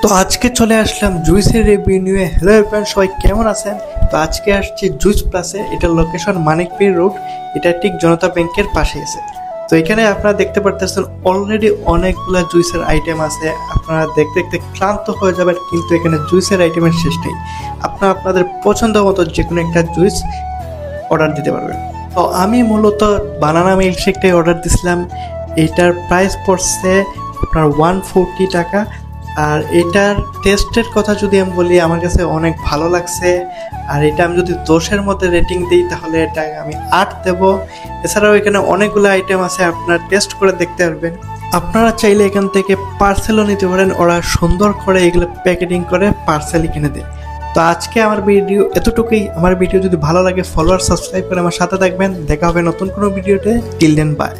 তো আজকে চলে আসলাম জুইসের রিভিউ নিয়ে। হ্যালো এভরিওয়ান, সবাই কেমন আছেন? তো আজকে আসছি জুইস প্লাসে। এটার লোকেশন মানিকপীর রোড, এটা ঠিক জনতা ব্যাংকের পাশে আছে। তো এখানে আপনারা দেখতে পারতেছেন অলরেডি অনেকগুলা জুইসের আইটেম আছে। আপনারা দেখতে দেখতে ক্লান্ত হয়ে যাবেন, কিন্তু এখানে জুইসের আইটেমের শেষ নেই। আপনারা আপনাদের পছন্দ মতো যে কোনো একটা জুইস অর্ডার দিতে পারবেন। তো আমি মূলত বানানা মিল্কশেকটাই অর্ডার দিছিলাম। এটার প্রাইস পড়ছে আপনার 140 টাকা। আর এটার টেস্টের কথা যদি আমি বলি, আমার কাছে অনেক ভালো লাগছে। আর এটা আমি যদি 10-এর মধ্যে রেটিং দিই তাহলে এটা আমি 8 দেব। এছাড়াও এখানে অনেকগুলো আইটেম আছে, আপনারা টেস্ট করে দেখতে পারবেন। আপনারা চাইলে এখান থেকে পার্সেলও নিতে পারেন, ওরা সুন্দর করে এগুলো প্যাকেটিং করে পার্সেল কিনে দেয়। তো আজকে আমার ভিডিও এতটুকুই। আমার ভিডিও যদি ভালো লাগে ফলো আর সাবস্ক্রাইব করে আমার সাথে থাকবেন। দেখা হবে নতুন কোনো ভিডিওতে। Till then by.